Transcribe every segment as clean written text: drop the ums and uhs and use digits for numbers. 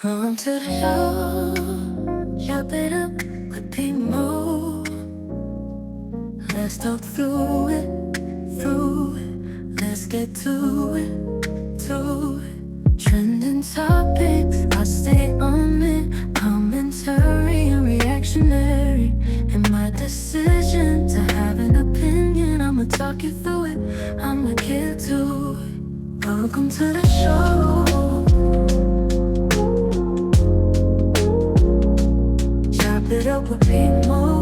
On to the show, chop it up with P-Mo. Let's talk through it. Let's get to it. Trending topics, I stay on it. Commentary and reactionary. And my decision to have an opinion, I'ma talk you through it. I'ma get to it. Welcome to the show. Chop it up with P-Mo.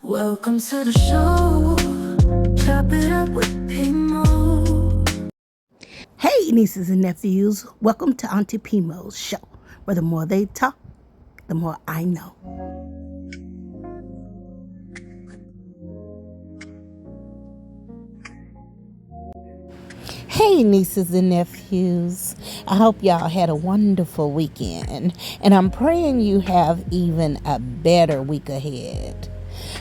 Welcome to the show. Chop it up with P-Mo. Hey, nieces and nephews, welcome to Auntie P-Mo's show, where the more they talk, the more I know. Hey, nieces and nephews, I hope y'all had a wonderful weekend, and I'm praying you have even a better week ahead.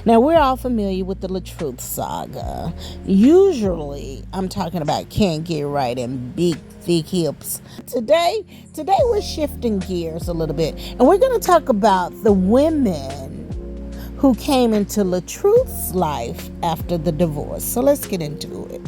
Now, we're all familiar with the LaTruth saga. Usually, I'm talking about Can't Get Right and Big Thick Hips. Today we're shifting gears a little bit, and we're going to talk about the women who came into LaTruth's life after the divorce. So let's get into it.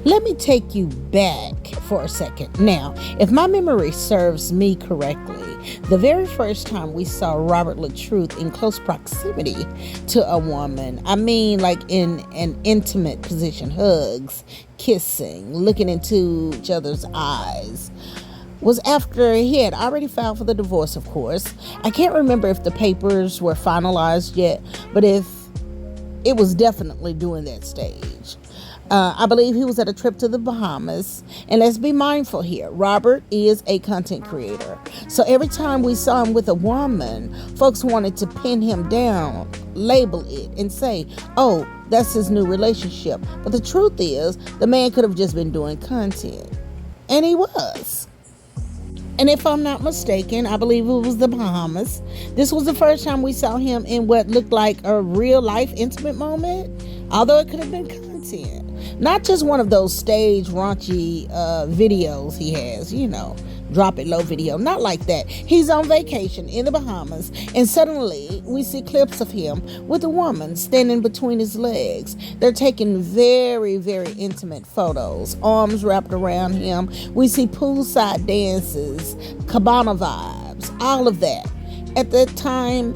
Let me take you back for a second. Now, if my memory serves me correctly, the very first time we saw Robert LaTruth in close proximity to a woman, I mean like in an intimate position, hugs, kissing, looking into each other's eyes, was after he had already filed for the divorce, of course. I can't remember if the papers were finalized yet, but if it was definitely during that stage. I believe he was at a trip to the Bahamas. And let's be mindful here. Robert is a content creator. So every time we saw him with a woman, folks wanted to pin him down, label it, and say, oh, that's his new relationship. But the truth is, the man could have just been doing content. And he was. And if I'm not mistaken, I believe it was the Bahamas. This was the first time we saw him in what looked like a real life intimate moment, although it could have been content. Not just one of those stage raunchy videos he has, drop it low video. Not like that. He's on vacation in the Bahamas, and suddenly we see clips of him with a woman standing between his legs. They're taking very, very intimate photos, arms wrapped around him. We see poolside dances, cabana vibes, all of that. At that time,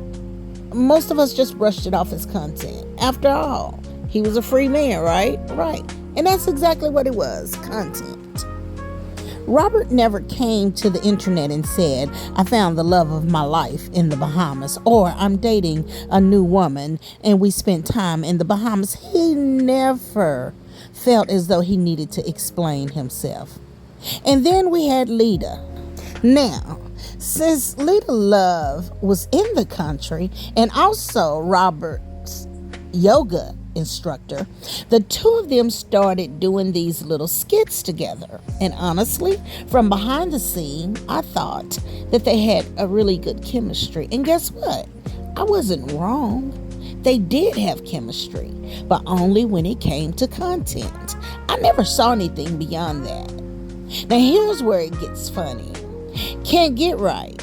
most of us just brushed it off as content. After all, he was a free man, right? Right. And that's exactly what it was, content. Robert never came to the internet and said, I found the love of my life in the Bahamas, or I'm dating a new woman and we spent time in the Bahamas. He never felt as though he needed to explain himself. And then we had Lita. Now, since Lita Love was in the country and also Robert's yoga instructor, the two of them started doing these little skits together. And honestly, from behind the scene, I thought that they had a really good chemistry. And guess what? I wasn't wrong. They did have chemistry, but only when it came to content. I never saw anything beyond that. Now here's where it gets funny. Can't Get Right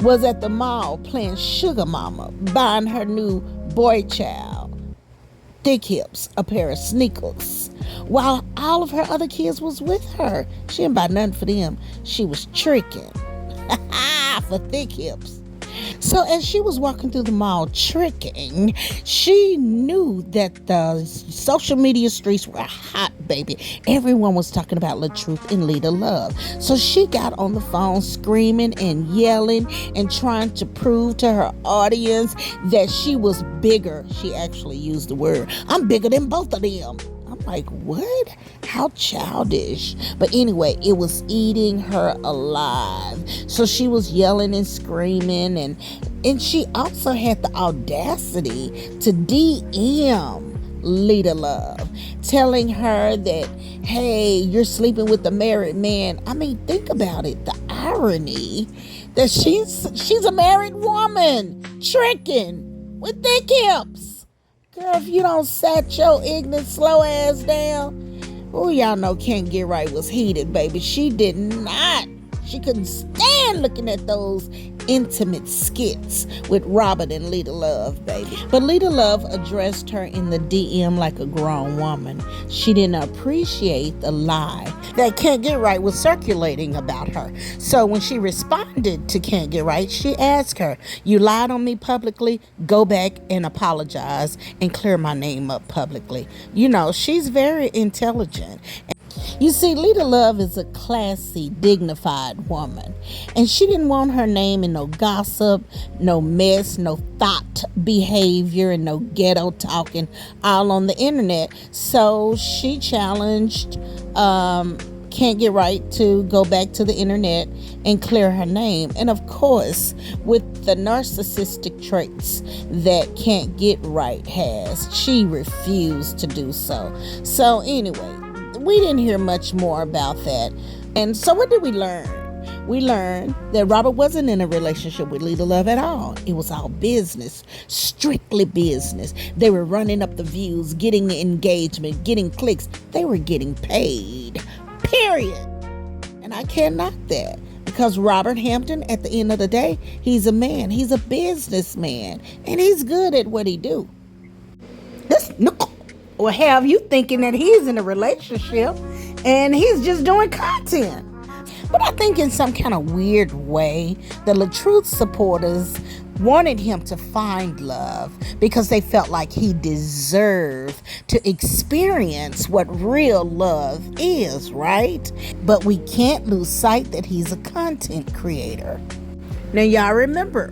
was at the mall playing Sugar Mama, buying her new boy child thick hips a pair of sneakers, while all of her other kids was with her. She didn't buy nothing for them. She was tricking for thick hips. So as she was walking through the mall tricking, she knew that the social media streets were hot, baby. Everyone was talking about LaTruth and Lita Love. So she got on the phone screaming and yelling and trying to prove to her audience that she was bigger. She actually used the word, I'm bigger than both of them. I'm like, what? How childish. But anyway, it was eating her alive. So she was yelling and screaming, and she also had the audacity to DM Lita Love, telling her that, hey, you're sleeping with a married man. I mean, think about it. The irony that she's a married woman tricking with thick hips. Girl, if you don't set your ignorant, slow ass down, Oh, y'all know Can't Get Right was heated, baby. She did not. She couldn't stand looking at those intimate skits with Robert and Lita Love, baby. But Lita Love addressed her in the DM like a grown woman. She didn't appreciate the lie that Can't Get Right was circulating about her. So when she responded to Can't Get Right, she asked her, "You lied on me publicly, go back and apologize and clear my name up publicly." You know, she's very intelligent. You see, Lita Love is a classy, dignified woman, and she didn't want her name in no gossip, no mess, no thought behavior, and no ghetto talking all on the internet. So she challenged Can't Get Right to go back to the internet and clear her name. And of course, with the narcissistic traits that Can't Get Right has, she refused to do so. So anyway, we didn't hear much more about that. And so what did we learn? We learned that Robert wasn't in a relationship with Lita Love at all. It was all business, strictly business. They were running up the views, getting engagement, getting clicks. They were getting paid, period. And I can't knock that, because Robert Hampton, at the end of the day, he's a man. He's a businessman, and he's good at what he do. This will have you thinking that he's in a relationship and he's just doing content. But I think in some kind of weird way, the LaTruth supporters wanted him to find love because they felt like he deserved to experience what real love is, right? But we can't lose sight that he's a content creator. Now, y'all remember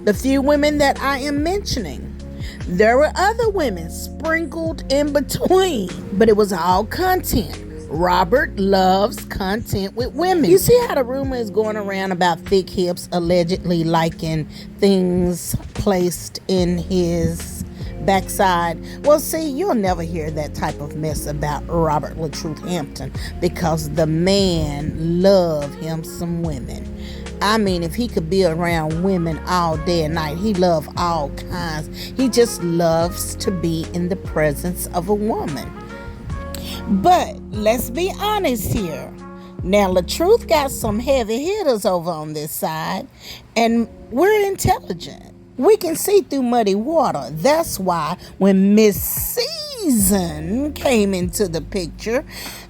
the few women that I am mentioning. There were other women sprinkled in between, but it was all content. Robert loves content with women. You see how the rumor is going around about thick hips allegedly liking things placed in his backside? Well, see, you'll never hear that type of mess about Robert LaTruth Hampton, because the man loves him some women. I mean, if he could be around women all day and night, he loves all kinds. He just loves to be in the presence of a woman. But let's be honest here. Now, LaTruth got some heavy hitters over on this side, and we're intelligent. We can see through muddy water. That's why when Miss Season came into the picture,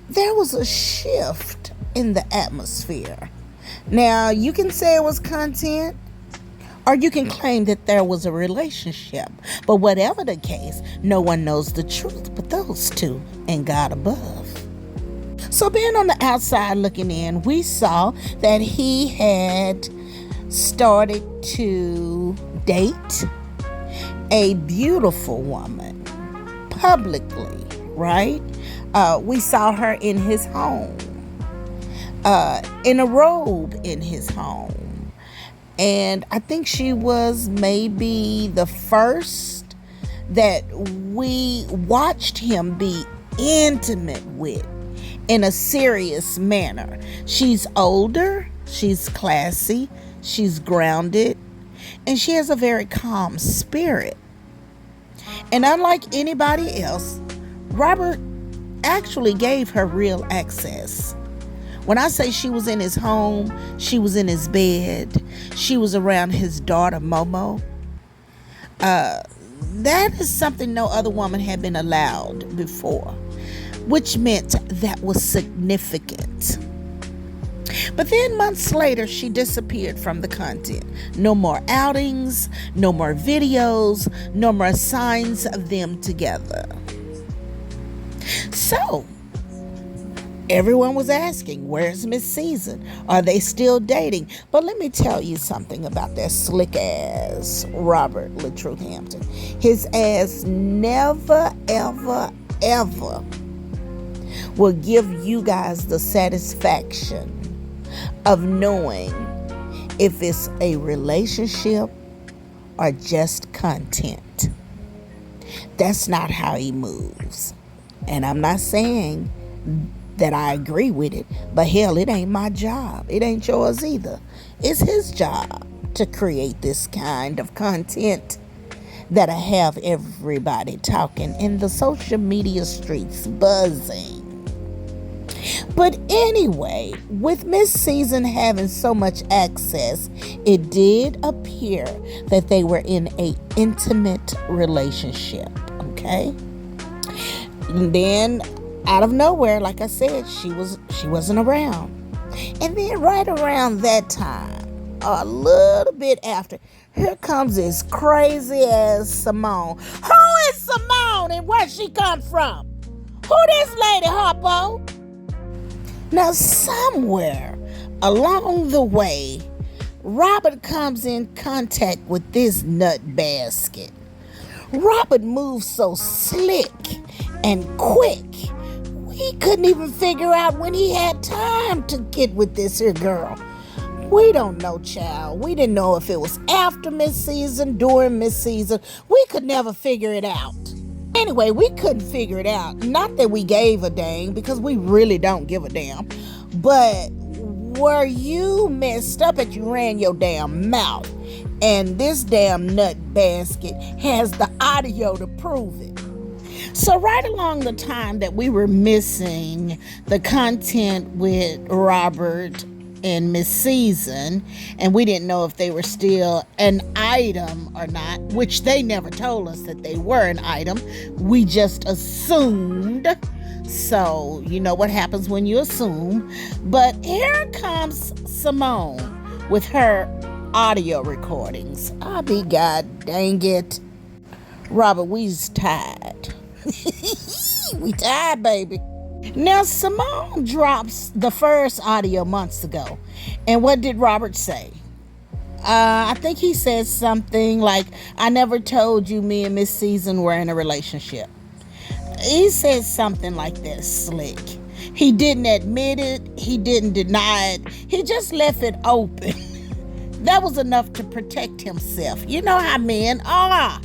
there was a shift in the atmosphere. Now, you can say it was content, or you can claim that there was a relationship. But whatever the case, no one knows the truth but those two and God above. So being on the outside looking in, we saw that he had started to date a beautiful woman publicly, right? We saw her in his home. In a robe in his home. And I think she was maybe the first that we watched him be intimate with in a serious manner. She's older, she's classy, she's grounded, and she has a very calm spirit. And unlike anybody else, Robert actually gave her real access. When I say she was in his home, she was in his bed, she was around his daughter Momo. That is something no other woman had been allowed before, which meant that was significant. But then months later, she disappeared from the content. No more outings, no more videos, no more signs of them together. So, everyone was asking, where's Miss Season? Are they still dating? But let me tell you something about that slick ass Robert LaTruth Hampton. His ass never, ever, ever will give you guys the satisfaction of knowing if it's a relationship or just content. That's not how he moves. And I'm not saying that I agree with it, but hell, it ain't my job. It ain't yours either. It's his job to create this kind of content that'll have everybody talking and the social media streets buzzing. But anyway, with Miss Season having so much access, it did appear that they were in a intimate relationship, okay? And then out of nowhere, like I said, she wasn't around. And then right around that time, a little bit after, here comes this crazy ass Simone. Who is Simone and where she come from? Who this lady, Harpo? Now, somewhere along the way, Robert comes in contact with this nut basket. Robert moves so slick and quick, we couldn't even figure out when he had time to get with this here girl. We don't know, child. We didn't know if it was after Miss Season, during Miss Season. We could never figure it out. Anyway, we couldn't figure it out. Not that we gave a dang, because we really don't give a damn. But were you messed up that you ran your damn mouth? And this damn nut basket has the audio to prove it. So right along the time that we were missing the content with Robert and Miss Season, and we didn't know if they were still an item or not, which they never told us that they were an item. We just assumed. So, you know what happens when you assume. But here comes Simone with her audio recordings. I'll be god dang it. Robert, we's tired. We tired, baby. Now, Simone drops the first audio months ago. And what did Robert say? I think he said something like, I never told you me and Miss Season were in a relationship. He said something like that, slick. He didn't admit it. He didn't deny it. He just left it open. That was enough to protect himself. You know how men are.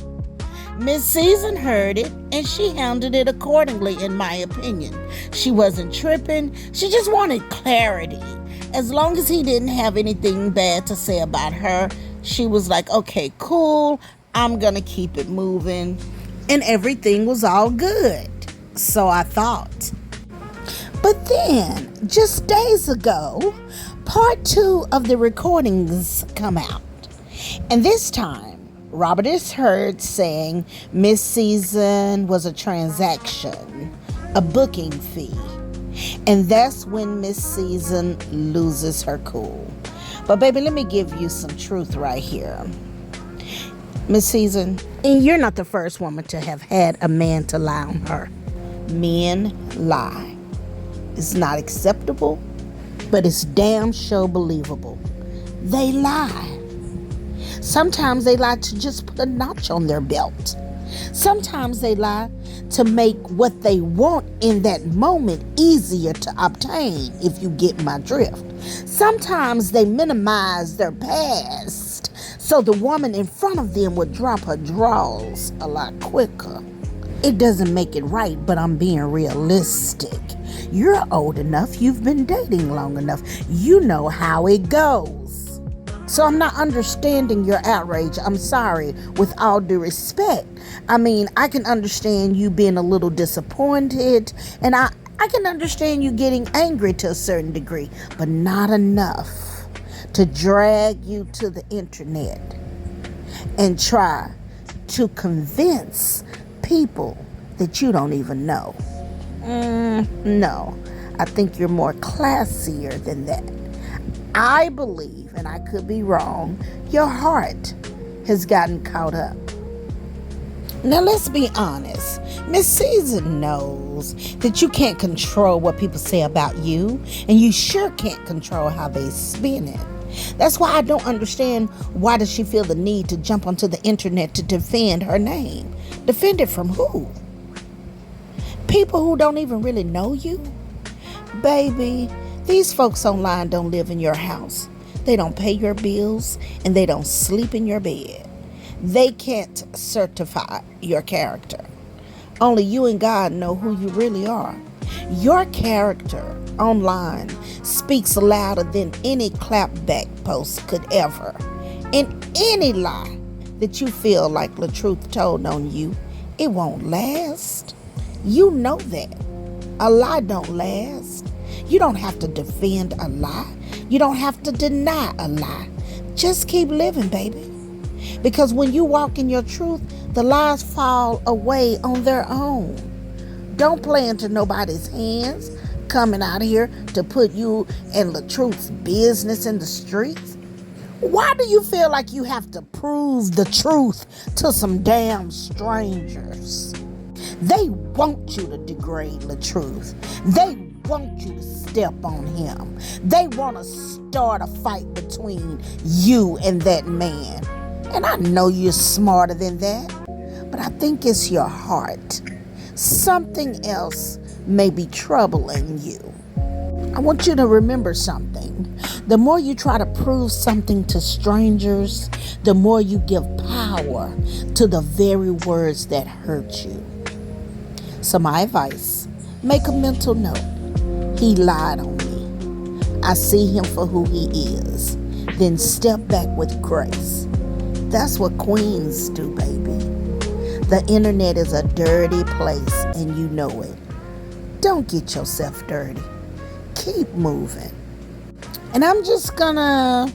Miss Season heard it, and she handled it accordingly, in my opinion. She wasn't tripping. She just wanted clarity. As long as he didn't have anything bad to say about her, she was like, okay, cool. I'm going to keep it moving. And everything was all good. So I thought. But then, just days ago, part 2 of the recordings come out. And this time, Robert is heard saying Miss Season was a transaction, a booking fee. And that's when Miss Season loses her cool. But baby, let me give you some truth right here. Miss Season, and you're not the first woman to have had a man to lie on her. Men lie. It's not acceptable, but it's damn sure believable. They lie. Sometimes they lie to just put a notch on their belt. Sometimes they lie to make what they want in that moment easier to obtain, if you get my drift. Sometimes they minimize their past so the woman in front of them would drop her drawers a lot quicker. It doesn't make it right, but I'm being realistic. You're old enough, you've been dating long enough, you know how it goes. So I'm not understanding your outrage. I'm sorry, with all due respect. I mean, I can understand you being a little disappointed, and I can understand you getting angry to a certain degree, but not enough to drag you to the internet and try to convince people that you don't even know. No, I think you're more classier than that. I believe, and I could be wrong, your heart has gotten caught up. Now let's be honest. Miss Season knows that you can't control what people say about you, and you sure can't control how they spin it. That's why I don't understand, why does she feel the need to jump onto the internet to defend her name? Defend it from who? People who don't even really know you? Baby, these folks online don't live in your house. They don't pay your bills, and they don't sleep in your bed. They can't certify your character. Only you and God know who you really are. Your character online speaks louder than any clapback post could ever. And any lie that you feel like the truth told on you, it won't last. You know that. A lie don't last. You don't have to defend a lie. You don't have to deny a lie. Just keep living, baby. Because when you walk in your truth, the lies fall away on their own. Don't play into nobody's hands coming out here to put you and the truth's business in the streets. Why do you feel like you have to prove the truth to some damn strangers? They want you to degrade the truth. They want you to step on him. They want to start a fight between you and that man. And I know you're smarter than that, but I think it's your heart. Something else may be troubling you. I want you to remember something. The more you try to prove something to strangers, the more you give power to the very words that hurt you. So my advice, make a mental note. He lied on me. I see him for who he is. Then step back with grace. That's what queens do, baby. The internet is a dirty place and you know it. Don't get yourself dirty. Keep moving. And I'm just gonna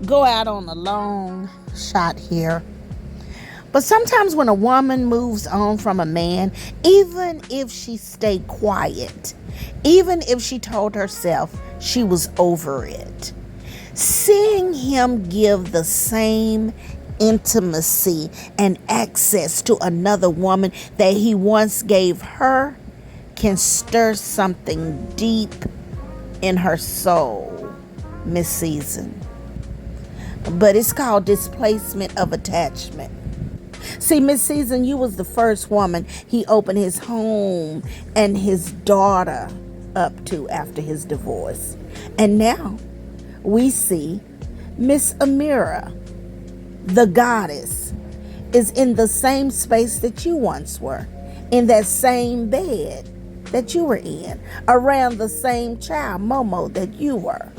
go out on a long shot here. But sometimes when a woman moves on from a man, even if she stayed quiet, even if she told herself she was over it, seeing him give the same intimacy and access to another woman that he once gave her can stir something deep in her soul, Miss Season. But it's called displacement of attachment. See, Miss Season, you was the first woman he opened his home and his daughter up to after his divorce. And now we see Miss Amira, the goddess, is in the same space that you once were, in that same bed that you were in, around the same child, Momo, that you were.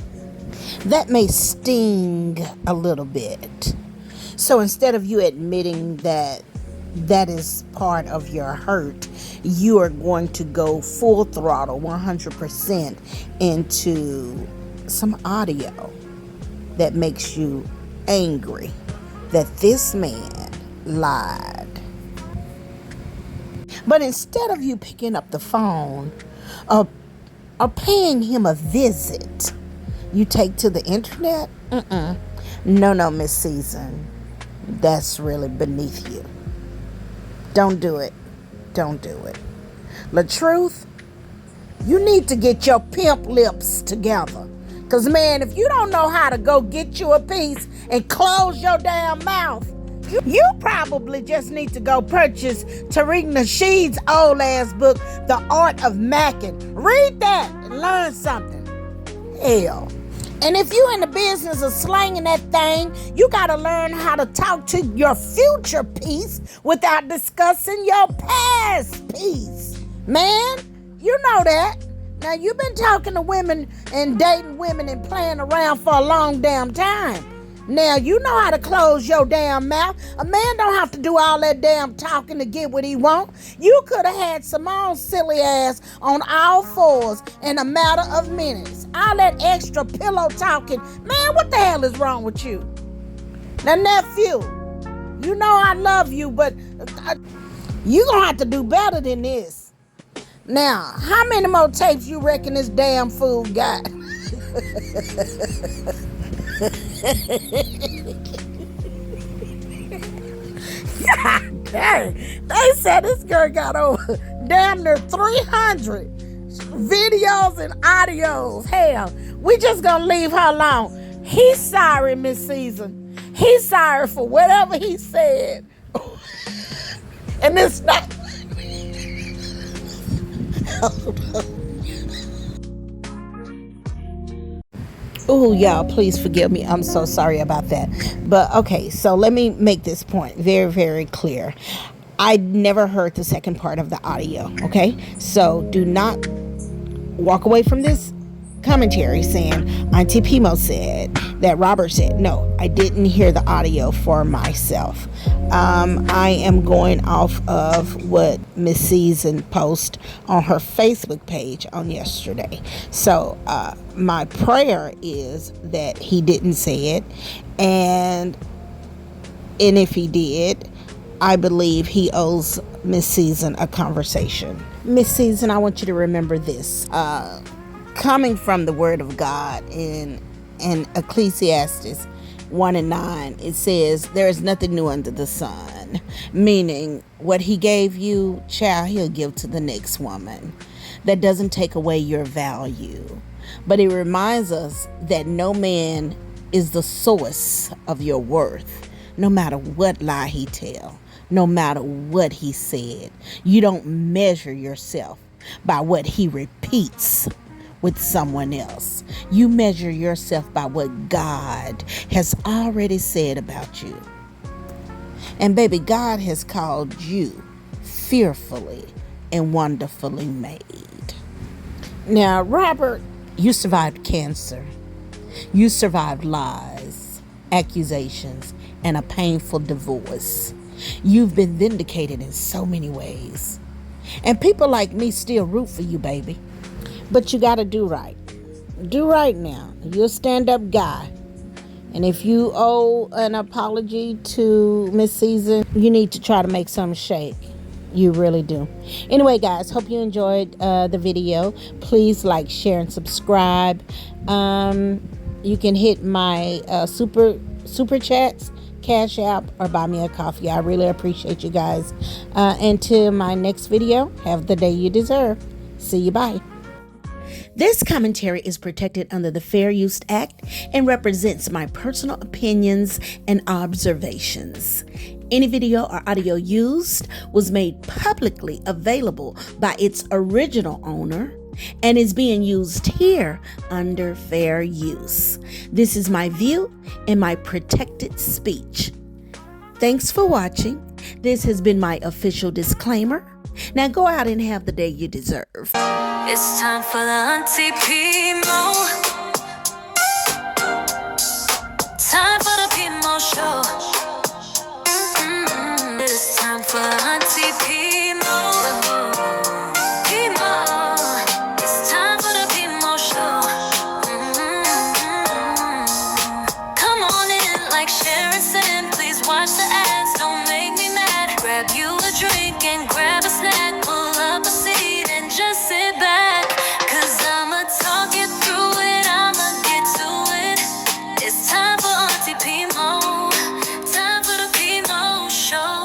That may sting a little bit. So instead of you admitting that that is part of your hurt, you are going to go full throttle, 100% into some audio that makes you angry that this man lied. But instead of you picking up the phone or paying him a visit, you take to the internet? No, Miss Season. That's really beneath you. Don't do it. Don't do it. The truth, you need to get your pimp lips together. Because, man, if you don't know how to go get you a piece and close your damn mouth, you probably just need to go purchase Tariq Nasheed's old ass book, The Art of Macking. Read that and learn something. Hell. And if you in the business of slanging that thing, you got to learn how to talk to your future piece without discussing your past piece. Man, you know that. Now, you've been talking to women and dating women and playing around for a long damn time. Now, you know how to close your damn mouth. A man don't have to do all that damn talking to get what he want. You could have had Simone's silly ass on all fours in a matter of minutes. All that extra pillow talking. Man, what the hell is wrong with you? Now, nephew, you know I love you, but you gonna have to do better than this. Now, how many more tapes you reckon this damn fool got? God dang. They said this girl got over damn near 300 videos and audios. Hell, we just gonna leave her alone. He's sorry, Miss Season. He's sorry for whatever he said. And it's not. Oh, y'all, please forgive me. I'm so sorry about that. But okay, so let me make this point very, very clear. I never heard the second part of the audio, okay? So do not walk away from this commentary saying Auntie Pimo said that Robert said. No, I didn't hear the audio for myself. I am going off of what Miss Season posted on her Facebook page on yesterday. So my prayer is that he didn't say it, and if he did, I believe he owes Miss Season a conversation. Miss Season, I want you to remember this. Coming from the Word of God in Ecclesiastes 1:9, it says, "There is nothing new under the sun," meaning what he gave you, child, he'll give to the next woman. That doesn't take away your value, but it reminds us that no man is the source of your worth. No matter what lie he tell, no matter what he said, you don't measure yourself by what he repeats with someone else. You measure yourself by what God has already said about you. And baby, God has called you fearfully and wonderfully made. Now, Robert, you survived cancer. You survived lies, accusations, and a painful divorce. You've been vindicated in so many ways. And people like me still root for you, baby. But you got to do right. Do right now. You're a stand-up guy. And if you owe an apology to Miss Season, you need to try to make some shake. You really do. Anyway, guys, hope you enjoyed the video. Please like, share, and subscribe. You can hit my super chats, Cash App, or buy me a coffee. I really appreciate you guys. Until my next video, have the day you deserve. See you. Bye. This commentary is protected under the Fair Use Act and represents my personal opinions and observations. Any video or audio used was made publicly available by its original owner and is being used here under fair use. This is my view and my protected speech. Thanks for watching. This has been my official disclaimer. Now go out and have the day you deserve. It's time for the Auntie Pimo. Time for the Pimo Show. It's time for the Auntie Pimo. Pimo. It's time for the Pimo Show. Come on in, like, share, and send. Please watch the ads, don't make me mad. Grab you a drink and grab a snack. Pull up a seat and just sit back. Cause I'ma talk it through it, I'ma get to it. It's time for Auntie Pimo. Time for the Pimo Show.